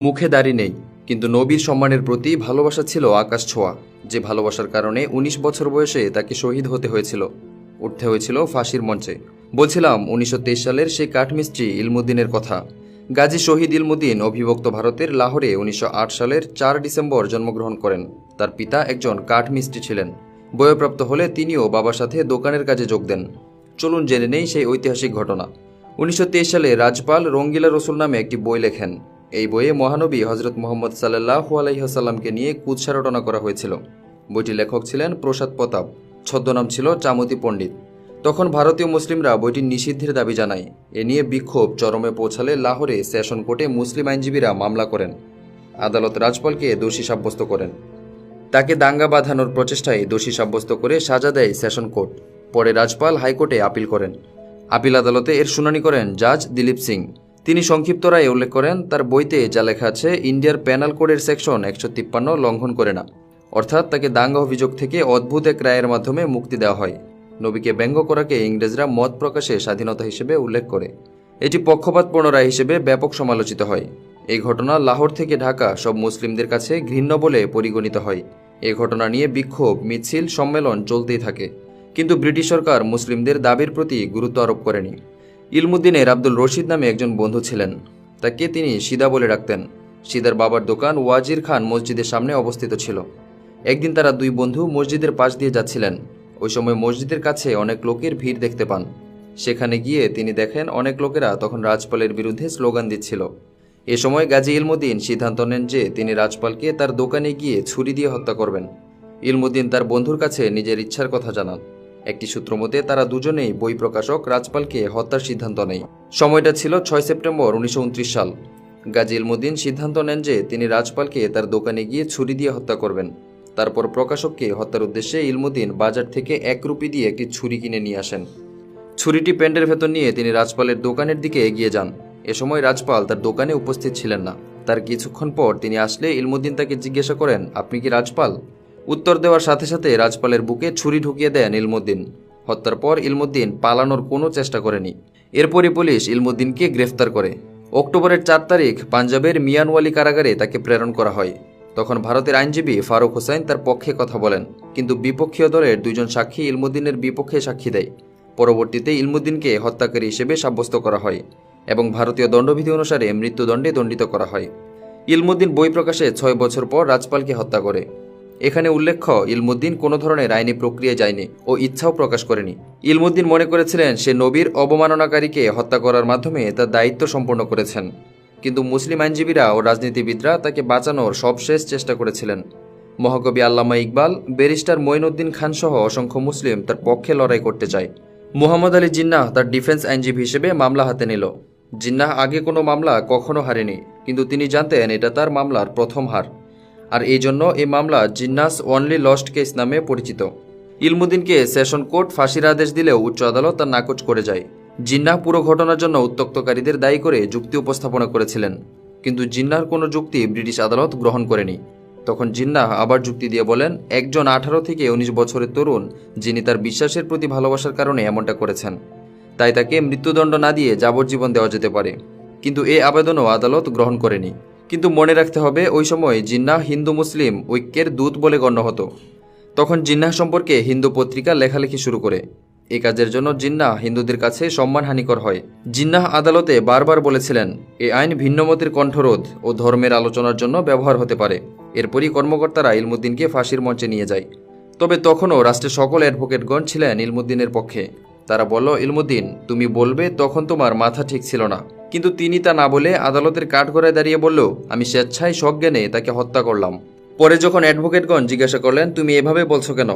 মুখে দাড়ি নেই, কিন্তু নবীর সম্মানের প্রতি ভালোবাসা ছিল আকাশ ছোঁয়া। যে ভালোবাসার কারণে ১৯ বছর বয়সে তাকে শহীদ হতে হয়েছিল, উঠতে হয়েছিল ফাঁসির মঞ্চে। বলছিলাম ১৯২৩ সালের সেই কাঠমিস্ত্রি ইলমুদ্দিনের কথা। গাজী শহীদ ইলমুদ্দিন অবিভক্ত ভারতের লাহোরে ১৯০৮ সালের ৪ ডিসেম্বর জন্মগ্রহণ করেন। তার পিতা একজন কাঠমিস্ত্রি ছিলেন। বয়ঃপ্রাপ্ত হলে তিনিও বাবার সাথে দোকানের কাজে যোগ দেন। চলুন জেনে নেই সেই ঐতিহাসিক ঘটনা। ১৯২৩ সালে রাজপাল রঙ্গিলা রসুল নামে একটি বই লেখেন। এই বইয়ে মহানবী হজরত মুহাম্মদ সাল্লাল্লাহু আলাইহি ওয়াসাল্লামকে নিয়ে কুৎসা রটনা করা হয়েছিল। বইটির লেখক ছিলেন প্রসাদ প্রতাপ, ছদ্মনাম ছিল চামতি পণ্ডিত। তখন ভারতীয় মুসলিমরা বইটির নিষিদ্ধের দাবি জানায়। এ নিয়ে বিক্ষোভ চরমে পৌঁছালে লাহোরে সেশন কোর্টে মুসলিম আইনজীবীরা মামলা করেন। আদালত রাজপালকে দোষী সাব্যস্ত করেন। তাকে দাঙ্গা বাঁধানোর প্রচেষ্টায় দোষী সাব্যস্ত করে সাজা দেয় সেশন কোর্ট। পরে রাজপাল হাইকোর্টে আপিল করেন। আপিল আদালতে এর শুনানি করেন জাজ দিলীপ সিং। তিনি সংক্ষিপ্ত রায়ে উল্লেখ করেন, তার বইতে যা লেখা আছে ইন্ডিয়ার প্যানাল কোডের সেকশন ১৫৩ লঙ্ঘন করে না। অর্থাৎ তাকে দাঙ্গা অভিযোগ থেকে অদ্ভুত এক রায়ের মাধ্যমে মুক্তি দেওয়া হয়। নবীকে ব্যঙ্গ করাকে ইংরেজরা মত প্রকাশে স্বাধীনতা হিসেবে উল্লেখ করে। এটি পক্ষপাতপূর্ণ রায় হিসেবে ব্যাপক সমালোচিত হয়। এই ঘটনা লাহোর থেকে ঢাকা সব মুসলিমদের কাছে ঘৃণ্য বলে পরিগণিত হয়। এই ঘটনা নিয়ে বিক্ষোভ, মিছিল, সম্মেলন চলতেই থাকে। কিন্তু ব্রিটিশ সরকার মুসলিমদের দাবির প্রতি গুরুত্ব আরোপ করেনি। ইলমুদ্দিনের আব্দুল রশিদ নামে একজন বন্ধু ছিলেন। তাকে তিনি সিদা বলে ডাকতেন। সিদার বাবার দোকান ওয়াজির খান মসজিদের সামনে অবস্থিত ছিল। একদিন তারা দুই বন্ধু মসজিদের পাশ দিয়ে যাচ্ছিলেন। ওই সময় মসজিদের কাছে অনেক লোকের ভিড় দেখতে পান। সেখানে গিয়ে তিনি দেখেন অনেক লোকেরা তখন রাজপালের বিরুদ্ধে স্লোগান দিচ্ছিল। এ সময় গাজী ইলমুদ্দিন সিদ্ধান্ত নেন যে তিনি রাজপালকে তার দোকানে গিয়ে ছুরি দিয়ে হত্যা করবেন। ইলমুদ্দিন তার বন্ধুর কাছে নিজের ইচ্ছার কথা জানান। একটি সূত্র মতে তারা দুজনেই বই প্রকাশক রাজপালকে হত্যার সিদ্ধান্ত নেয়। সময়টা ছিল ৬ সেপ্টেম্বর ১৯২৯ সাল। গাজী ইলমুদ্দিন সিদ্ধান্ত নেন যে তিনি রাজপালকে তার দোকানে গিয়ে ছুরি দিয়ে হত্যা করবেন। তারপর প্রকাশককে হত্যার উদ্দেশ্যে ইলমুদ্দিন বাজার থেকে ১ রুপি দিয়ে একটি ছুরি কিনে নিয়ে আসেন। ছুরিটি প্যান্টের ভেতর নিয়ে তিনি রাজপালের দোকানের দিকে এগিয়ে যান। এ সময় রাজপাল তার দোকানে উপস্থিত ছিলেন না। তার কিছুক্ষণ পর তিনি আসলে ইলমুদ্দিন তাকে জিজ্ঞাসা করেন, আপনি কি রাজপাল? উত্তর দেওয়ার সাথে সাথে রাজপালের বুকে ছুরি ঢুকিয়ে দেন ইলমুদ্দিন। হত্যার পর ইলমুদ্দিন পালানোর কোনো চেষ্টা করেনি। এরপরই পুলিশ ইলমুদ্দিনকে গ্রেফতার করে। অক্টোবরের ৪ তারিখ পাঞ্জাবের মিয়ানওয়ালি কারাগারে তাকে প্রেরণ করা হয়। তখন ভারতের আইনজীবী ফারুক হোসেন তার পক্ষে কথা বলেন, কিন্তু বিপক্ষীয় দলের দুইজন সাক্ষী ইলমুদ্দিনের বিপক্ষে সাক্ষী দেয়। পরবর্তীতে ইলমুদ্দিনকে হত্যাকারী হিসেবে সাব্যস্ত করা হয় এবং ভারতীয় দণ্ডবিধি অনুসারে মৃত্যুদণ্ডে দণ্ডিত করা হয়। ইলমুদ্দিন বই প্রকাশে ৬ বছর পর রাজপালকে হত্যা করে। এখানে উল্লেখ্য, ইলমুদ্দিন কোনো ধরনের আইনি প্রক্রিয়া যায়নি ও ইচ্ছাও প্রকাশ করেনি। ইলমুদ্দিন মনে করেছিলেন সে নবীর অবমাননাকারীকে হত্যা করার মাধ্যমে তার দায়িত্ব সম্পন্ন করেছেন। কিন্তু মুসলিম আইনজীবীরা ও রাজনীতিবিদরা তাকে বাঁচানোর সবশেষ চেষ্টা করেছিলেন। মহাকবি আল্লামা ইকবাল, ব্যারিস্টার মঈনুদ্দিন খান সহ অসংখ্য মুসলিম তার পক্ষে লড়াই করতে চায়। মুহাম্মদ আলী জিন্নাহ তার ডিফেন্স আইনজীবী হিসেবে মামলা হাতে নিল। জিন্নাহ আগে কোনো মামলা কখনো হারেনি, কিন্তু তিনি জানতেন এটা তার মামলার প্রথম হার। আর এই জন্য এই মামলা জিন্নাস ওনলি লস্ট কেস নামে পরিচিত। ইলমুদ্দিনকে সেশন কোর্ট ফাঁসির আদেশ দিলেও উচ্চ আদালত তার নাকচ করে যায়। জিন্নাহ পুরো ঘটনার জন্য উত্ত্যক্তকারীদের দায়ী করে যুক্তি উপস্থাপনা করেছিলেন, কিন্তু জিন্নাহর কোনো যুক্তি ব্রিটিশ আদালত গ্রহণ করেনি। তখন জিন্নাহ আবার যুক্তি দিয়ে বলেন, একজন ১৮ থেকে ১৯ বছরের তরুণ যিনি তার বিশ্বাসের প্রতি ভালোবাসার কারণে এমনটা করেছেন, তাই তাকে মৃত্যুদণ্ড না দিয়ে যাবজ্জীবন দেওয়া যেতে পারে। কিন্তু এই আবেদনও আদালত গ্রহণ করেনি। কিন্তু মনে রাখতে হবে, ওই সময় জিন্নাহ হিন্দু মুসলিম ঐক্যের দূত বলে গণ্য হতো। তখন জিন্নাহ সম্পর্কে হিন্দু পত্রিকা লেখালেখি শুরু করে। এই কাজের জন্য জিন্নাহ হিন্দুদের কাছে সম্মানহানিকর হয়। জিন্নাহ আদালতে বারবার বলেছিলেন, এই আইন ভিন্নমতের কণ্ঠরোধ ও ধর্মের আলোচনার জন্য ব্যবহার হতে পারে। এরপরই কর্মকর্তারা ইলমুদ্দিনকে ফাঁসির মঞ্চে নিয়ে যায়। তবে তখনও রাষ্ট্রের সকল অ্যাডভোকেটগণ ছিলেন ইলমুদ্দিনের পক্ষে। তারা বলল, ইলমুদ্দিন, তুমি বলবে তখন তোমার মাথা ঠিক ছিল না। কিন্তু তিনি তা না বলে আদালতের কাঠগড়ায় দাঁড়িয়ে বলল, আমি স্বেচ্ছায় সজ্ঞানে তাকে হত্যা করলাম। পরে যখন অ্যাডভোকেটগণ জিজ্ঞাসা করলেন, তুমি এভাবে বলছো কেন?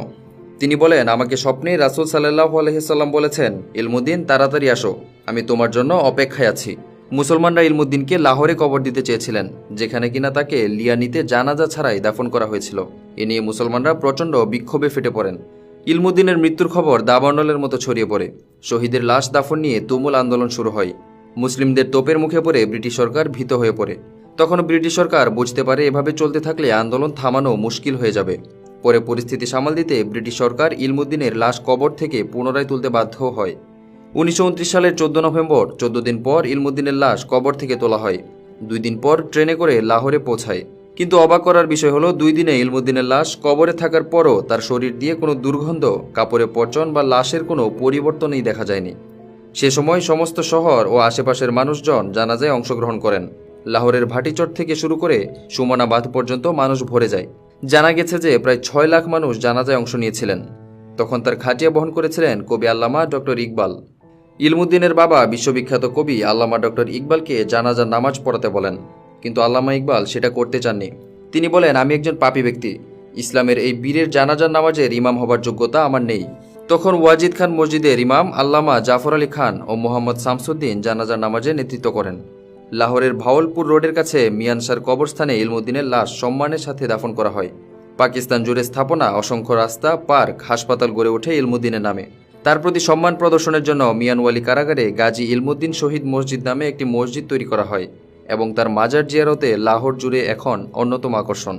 তিনি বলেন, আমাকে স্বপ্নে রাসূল সাল্লাল্লাহু আলাইহি সাল্লাম বলেছেন, ইলমুদ্দিন তাড়াতাড়ি আসো, আমি তোমার জন্য অপেক্ষায় আছি। মুসলমানরা ইলমুদ্দিনকে লাহোরে কবর দিতে চেয়েছিলেন, যেখানে কিনা তাকে লিয়ানিতে জানাজা ছাড়াই দাফন করা হয়েছিল। এ নিয়ে মুসলমানরা প্রচণ্ড বিক্ষোভে ফেটে পড়েন। ইলমুদ্দিনের মৃত্যুর খবর দাবানলের মতো ছড়িয়ে পড়ে। শহীদের লাশ দাফন নিয়ে তুমুল আন্দোলন শুরু হয়। মুসলিমদের তোপের মুখে পড়ে ব্রিটিশ সরকার ভীত হয়ে পড়ে। তখন ব্রিটিশ সরকার বুঝতে পারে এভাবে চলতে থাকলে আন্দোলন থামানো মুশকিল হয়ে যাবে। পরে পরিস্থিতি সামাল দিতে ব্রিটিশ সরকার ইলমুদ্দিনের লাশ কবর থেকে পুনরায় তুলতে বাধ্য হয়। ১৯২৯ সালের ১৪ নভেম্বর, ১৪ দিন পর ইলমুদ্দিনের লাশ কবর থেকে তোলা হয়। 2 দিন পর ট্রেনে করে লাহোরে পৌঁছায়। কিন্তু অবাক করার বিষয় হলো 2 দিনে ইলমুদ্দিনের লাশ কবরে থাকার পরও তার শরীর দিয়ে কোনো দুর্গন্ধ, কাপড়ে পচন বা লাশের কোনো পরিবর্তনই দেখা যায়নি। সে সময় সমস্ত শহর ও আশেপাশের মানুষজন জানাজায় অংশগ্রহণ করেন। লাহোরের ভাটিচর থেকে শুরু করে সুমনাবাদ পর্যন্ত মানুষ ভরে যায়। জানা গেছে যে প্রায় 6 লাখ মানুষ জানাজায় অংশ নিয়েছিলেন। তখন তার খাটিয়া বহন করেছিলেন কবি আল্লামা ডক্টর ইকবাল। ইলমুদ্দিনের বাবা বিশ্ববিখ্যাত কবি আল্লামা ডক্টর ইকবালকে জানাজার নামাজ পড়াতে বলেন, কিন্তু আল্লামা ইকবাল সেটা করতে চাননি। তিনি বলেন, আমি একজন পাপী ব্যক্তি, ইসলামের এই বীরের জানাজার নামাজের ইমাম হবার যোগ্যতা আমার নেই। তখন ওয়াজিদ খান মসজিদের ইমাম আল্লামা জাফর আলী খান ও মোহাম্মদ শামসুদ্দিন জানাজার নামাজে নেতৃত্ব করেন। লাহোরের ভাওয়ালপুর রোডের কাছে মিয়ানসার কবরস্থানে ইলমুদ্দিনের লাশ সম্মানের সাথে দাফন করা হয়। পাকিস্তান জুড়ে স্থাপনা অসংখ্য রাস্তা, পার্ক, হাসপাতাল গড়ে ওঠে ইলমুদ্দিনের নামে। তার প্রতি সম্মান প্রদর্শনের জন্য মিয়ানওয়ালি কারাগারে গাজী ইলমুদ্দিন শহীদ মসজিদ নামে একটি মসজিদ তৈরি করা হয় এবং তার মাজার জিয়ারতে লাহোর জুড়ে এখন অন্যতম আকর্ষণ।